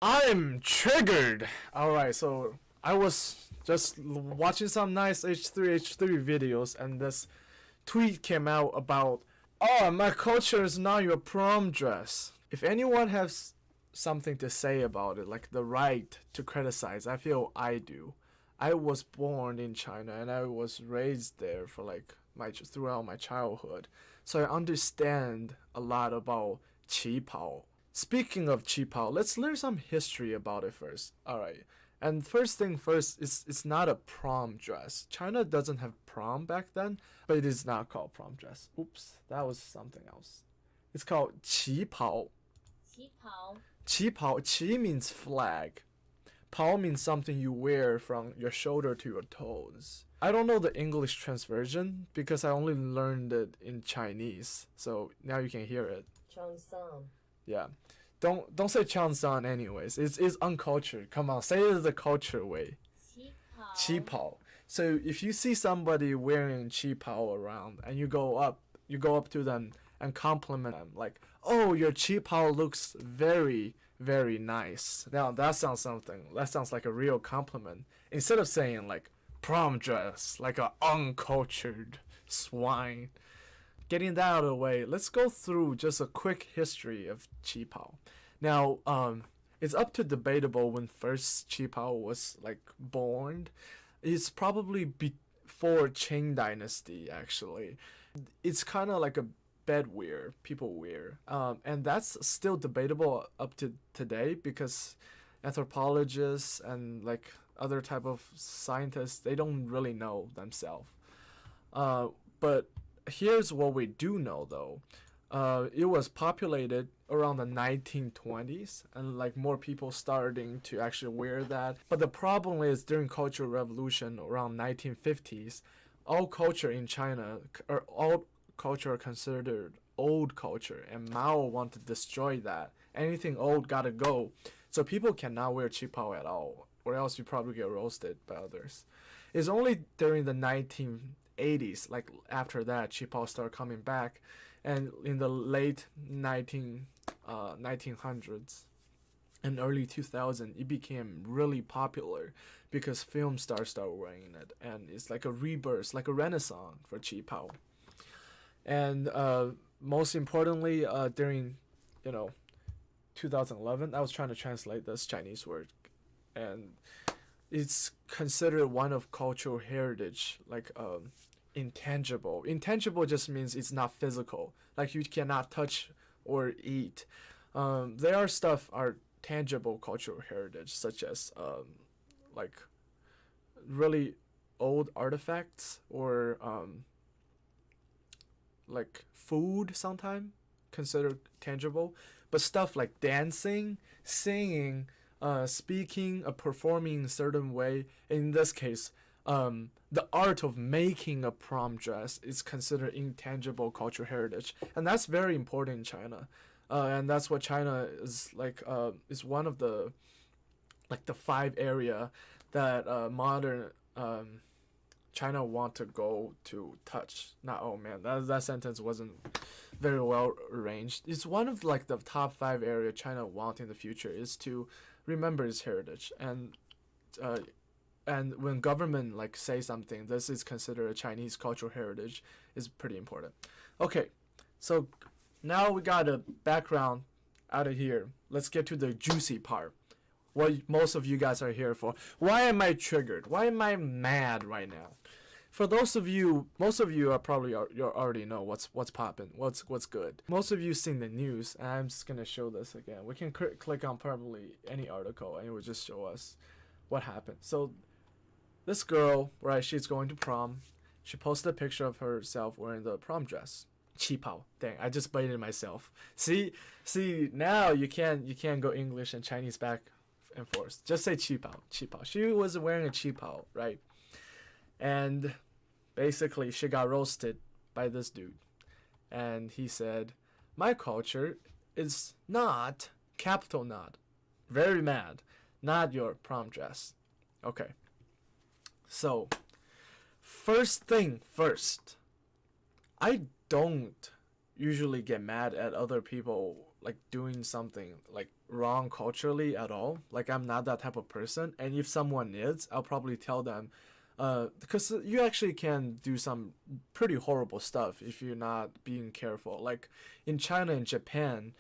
I'm triggered. All right, so I was just watching some nice H3 videos, and this tweet came out about, "Oh, my culture is not your prom dress." If anyone has something to say about it, like the right to criticize, I feel I do. I was born in China and I was raised there for like my throughout my childhood, so I understand a lot about qipao. Speaking of qipao, let's learn some history about it first. All right. And first thing first, it's not a prom dress. China doesn't have prom back then, but it is not called prom dress. Oops, that was something else. It's called qipao. 旗袍 Qipao, qi means flag. Pao means something you wear from your shoulder to your toes. I don't know the English transversion because I only learned it in Chinese. So now you can hear it. 长衫 Yeah. Don't say Chansan anyways. It's uncultured. Come on, say it the culture way. 旗袍 Qipao. So if you see somebody wearing qipao around and you go up to them and compliment them like, "Oh, your qipao looks very, very nice." Now that sounds something. That sounds like a real compliment. Instead of saying like prom dress, like a uncultured swine. Getting that out of the way, let's go through just a quick history of qipao. Now, it's up to debatable when first qipao was like born. It's probably before Qing Dynasty actually. It's kind of like a bedwear people wear, and that's still debatable up to today because anthropologists and like other type of scientists, they don't really know themselves. But here's what we do know though. It was populated around the 1920s, and like more people starting to actually wear that. But the problem is during Cultural Revolution around 1950s, all culture in China, or all culture are considered old culture, and Mao wanted to destroy that. Anything old gotta go. So people cannot wear qipao at all, or else you probably get roasted by others. It's only during the 1980s, like after that, qipao started coming back, and in the late 1900s and early 2000, it became really popular because film stars started wearing it, and it's like a rebirth, like a renaissance for qipao. And most importantly, during 2011, I was trying to translate this Chinese word, and it's considered one of cultural heritage, like intangible. Intangible just means it's not physical, like you cannot touch or eat. There are stuff are tangible cultural heritage, such as like really old artifacts or like food sometime considered tangible, but stuff like dancing, singing, speaking, performing in a certain way. In this case, the art of making a prom dress is considered intangible cultural heritage, and that's very important in China. And that's what China is like. Is one of the like the five area that modern China want to go to touch. Not, oh man, that sentence wasn't very well arranged. It's one of like the top five area China want in the future is to remember its heritage, and when government like say something, this is considered a Chinese cultural heritage, is pretty important. Okay, so now we got a background out of here. Let's get to the juicy part. What most of you guys are here for. Why am I triggered? Why am I mad right now? For those of you, most of you are probably you already know what's popping, what's good. Most of you seen the news, and I'm just gonna show this again. We can click on probably any article, and it will just show us what happened. So this girl, right? She's going to prom. She posted a picture of herself wearing the prom dress. Qipao. Dang, I just baited myself. See, now you can't go English and Chinese back and forth. Just say qipao. She was wearing a qipao, right? And basically, she got roasted by this dude, and he said, "My culture is not capital not, very mad, not your prom dress." Okay. So, first thing first, I don't usually get mad at other people like doing something like wrong culturally at all. Like I'm not that type of person. And if someone is, I'll probably tell them, because you actually can do some pretty horrible stuff if you're not being careful. Like in China and Japan,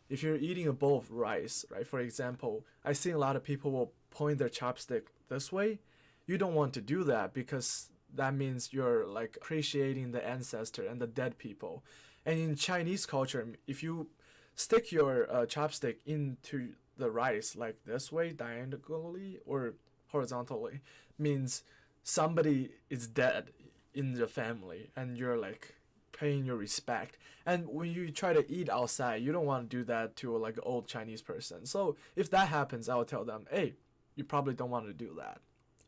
if you're eating a bowl of rice, right? For example, I see a lot of people will point their chopstick this way. You don't want to do that because that means you're like appreciating the ancestor and the dead people. And in Chinese culture, if you stick your chopstick into the rice like this way, diagonally or horizontally, means somebody is dead in the family and you're like paying your respect. And when you try to eat outside, you don't want to do that to like an old Chinese person. So if that happens, I will tell them, hey, you probably don't want to do that,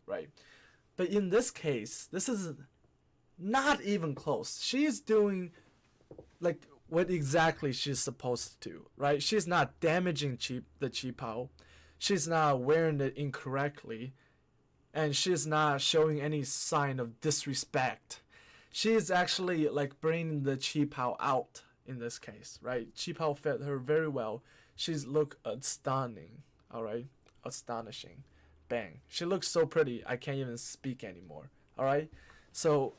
right? But in this case, this is not even close. She's doing like what exactly she's supposed to, right? She's not damaging the qipao. She's not wearing it incorrectly. And she's not showing any sign of disrespect. She is actually like bringing the qipao out in this case, right? Qipao fit her very well. She's look stunning, all right? Astonishing. Bang. She looks so pretty, I can't even speak anymore, all right? So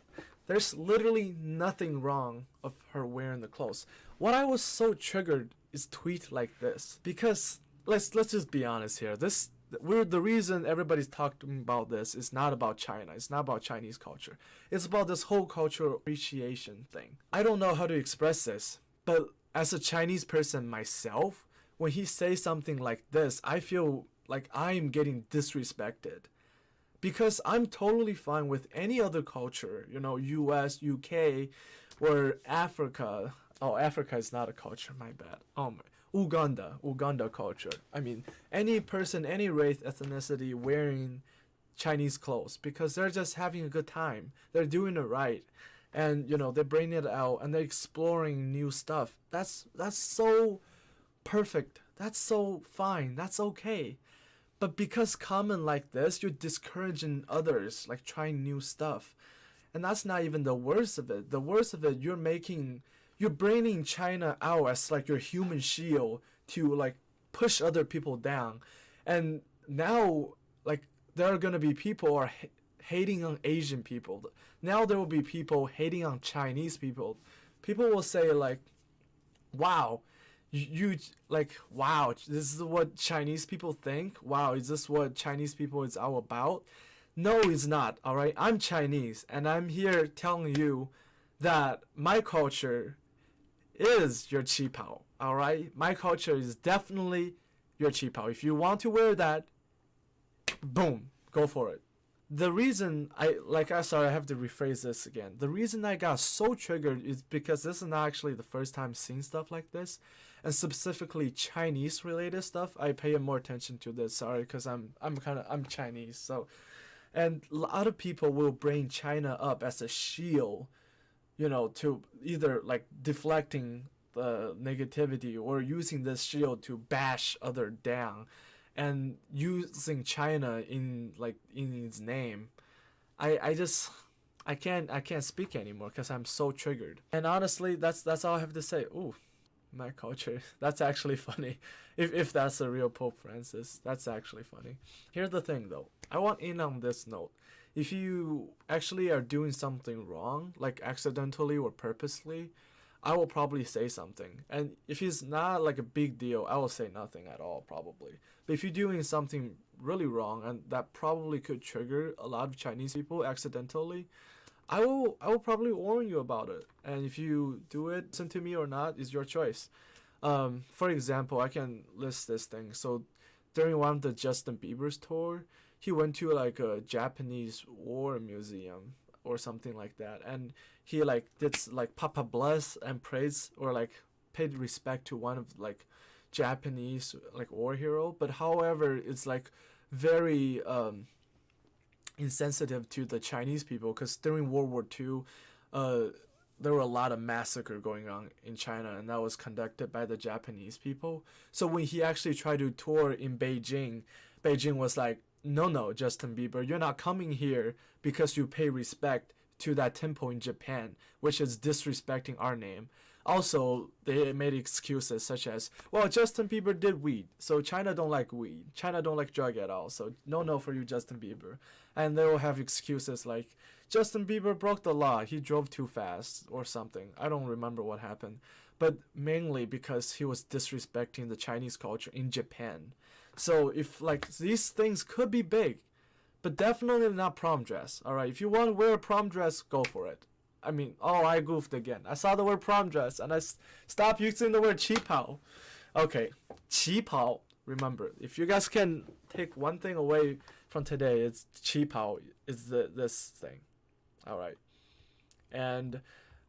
there's literally nothing wrong of her wearing the clothes. What I was so triggered is tweet like this because let's just be honest here. The reason everybody's talking about this is not about China. It's not about Chinese culture. It's about this whole cultural appreciation thing. I don't know how to express this, but as a Chinese person myself, when he says something like this, I feel like I'm getting disrespected. Because I'm totally fine with any other culture, US, UK, or Africa. Oh, Africa is not a culture, my bad. Uganda culture. I mean, any person, any race, ethnicity wearing Chinese clothes because they're just having a good time. They're doing it right. And, they bring it out and they're exploring new stuff. That's so perfect. That's so fine. That's okay. But because comment like this, you're discouraging others, like trying new stuff. And that's not even the worst of it. The worst of it, you're bringing China out as like your human shield to like push other people down. And now, like, there are gonna be people who are hating on Asian people. Now there will be people hating on Chinese people. People will say like, wow, wow, this is what Chinese people think? Wow, is this what Chinese people is all about? No, it's not, all right? I'm Chinese, and I'm here telling you that my culture is your qipao, all right? My culture is definitely your qipao. If you want to wear that, boom, go for it. The reason I have to rephrase this again. The reason I got so triggered is because this is not actually the first time seeing stuff like this, and specifically Chinese related stuff. I pay more attention to this. Sorry, because I'm Chinese. So, and a lot of people will bring China up as a shield, to either like deflecting the negativity or using this shield to bash other down. And using China in its name, I can't speak anymore because I'm so triggered. And honestly, that's all I have to say. Ooh, my culture. That's actually funny. If that's a real Pope Francis, that's actually funny. Here's the thing though. I want in on this note. If you actually are doing something wrong, like accidentally or purposely, I will probably say something. And if it's not like a big deal, I will say nothing at all probably. But if you're doing something really wrong and that probably could trigger a lot of Chinese people accidentally, I will probably warn you about it. And if you do it, listen to me or not is your choice. For example, I can list this thing. So during one of the Justin Bieber's tour, he went to like a Japanese war museum or something like that, and he like did like Papa bless and praise or like paid respect to one of like Japanese like war hero. But however, it's like very insensitive to the Chinese people because during World War II, there were a lot of massacre going on in China, and that was conducted by the Japanese people. So when he actually tried to tour in Beijing, Beijing was like, no, Justin Bieber, you're not coming here because you pay respect to that temple in Japan, which is disrespecting our name. Also, they made excuses such as, well, Justin Bieber did weed, so China don't like weed. China don't like drug at all, so no for you, Justin Bieber. And they will have excuses like, Justin Bieber broke the law, he drove too fast, or something. I don't remember what happened. But mainly because he was disrespecting the Chinese culture in Japan. So if like these things could be big, but definitely not prom dress. Alright, if you want to wear a prom dress, go for it. I mean, oh, I goofed again. I saw the word prom dress and I stopped using the word qipao. Okay, qipao. Remember, if you guys can take one thing away from today, it's qipao is this thing. Alright. And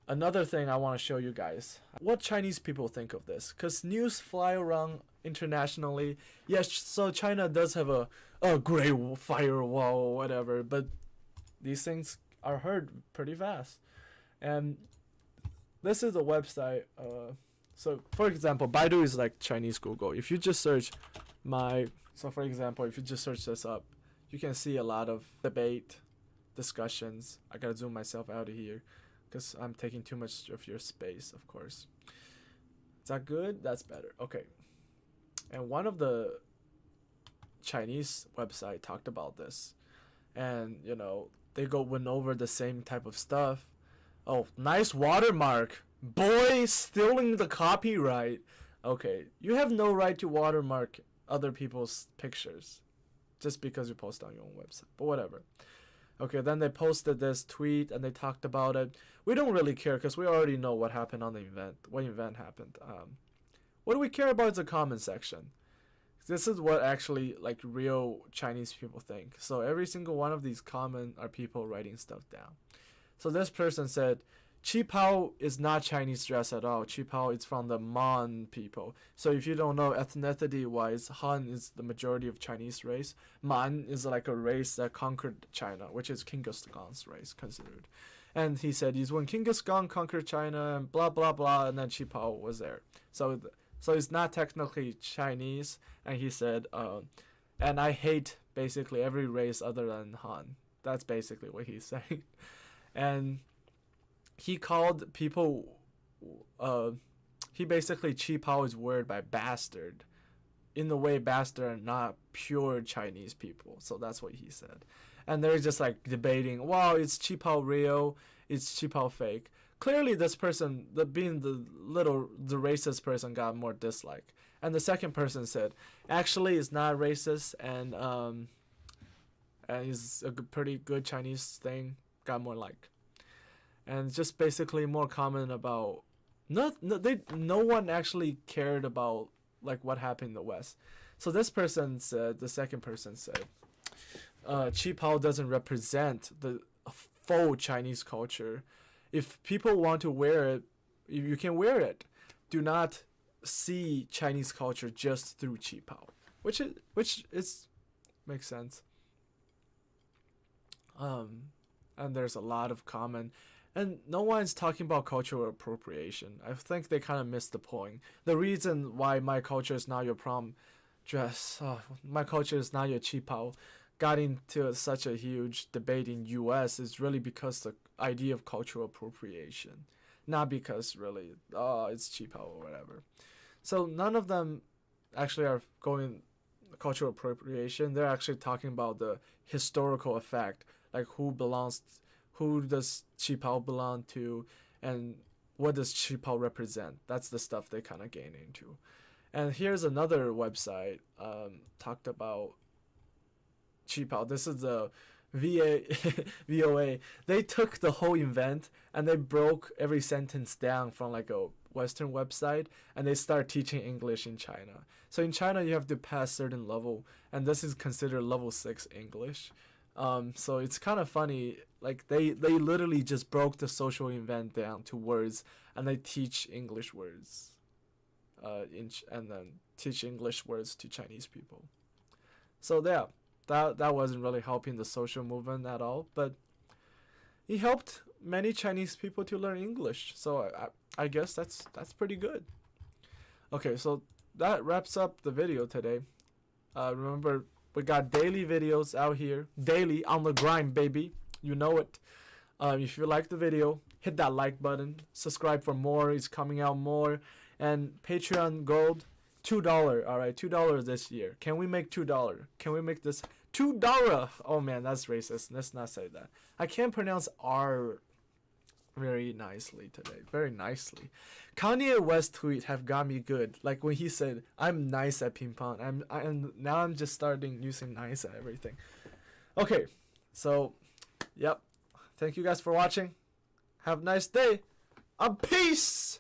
another thing I want to show you guys, what Chinese people think of this, because news fly around internationally. Yes, so China does have a great firewall or whatever, but these things are heard pretty fast. And this is a website. So for example, Baidu is like Chinese Google. If you just search for example, if you just search this up, you can see a lot of debate, discussions. I gotta zoom myself out of here because I'm taking too much of your space, of course. Is that good? That's better. Okay. And one of the Chinese website talked about this, and they went over the same type of stuff. Oh, nice watermark. Boy, stealing the copyright. Okay, you have no right to watermark other people's pictures just because you post on your own website, but whatever. Okay, then they posted this tweet and they talked about it. We don't really care because we already know what happened on the event. What event happened? What do we care about is the comment section. This is what actually like real Chinese people think. So every single one of these comment are people writing stuff down. So this person said, qipao is not Chinese dress at all. Qipao is from the Man people. So if you don't know, ethnicity-wise, Han is the majority of Chinese race. Man is like a race that conquered China, which is Genghis Khan's race considered. And he said he's when Genghis Khan conquered China and blah blah blah, and then qipao was there. So it's not technically Chinese. And he said, and I hate basically every race other than Han. That's basically what he's saying. And he called people, he basically qipao his word by bastard. In the way bastard are not pure Chinese people. So that's what he said. And they're just like debating, wow, is qipao real? Is qipao fake? Clearly this person, being the racist person, got more dislike. And the second person said, actually it's not racist, and it's a pretty good Chinese thing, got more like. And just basically more comment about no one actually cared about like what happened in the West. So this person said, the second person said, qipao doesn't represent the full Chinese culture. If people want to wear it, you can wear it. Do not see Chinese culture just through qipao, which is makes sense. And there's a lot of comment. And no one's talking about cultural appropriation. I think they kind of missed the point. The reason why my culture is not your prom dress, my culture is not your qipao, got into such a huge debate in U.S. is really because the idea of cultural appropriation, not because really, it's qipao or whatever. So none of them actually are going cultural appropriation. They're actually talking about the historical effect, like who does qipao belong to, and what does qipao represent? That's the stuff they kind of gain into. And here's another website talked about qipao. This is the VOA. They took the whole event and they broke every sentence down from like a Western website, and they start teaching English in China. So in China you have to pass certain level, and this is considered level 6 English. So it's kind of funny, like they literally just broke the social event down to words, and they teach English words, and then teach English words to Chinese people. So yeah, that wasn't really helping the social movement at all, but it helped many Chinese people to learn English. So I guess that's pretty good. Okay, so that wraps up the video today. Remember, we got daily videos out here. Daily on the grind, baby. You know it. If you like the video, hit that like button. Subscribe for more. It's coming out more. And Patreon Gold, $2. All right, $2 this year. Can we make $2? Can we make this $2? Oh man, that's racist. Let's not say that. I can't pronounce R very nicely today. Very nicely. Kanye West tweet have got me good. Like when he said, "I'm nice at ping pong." And now I'm just starting using nice at everything. Okay, so, yep. Thank you guys for watching. Have a nice day. Peace.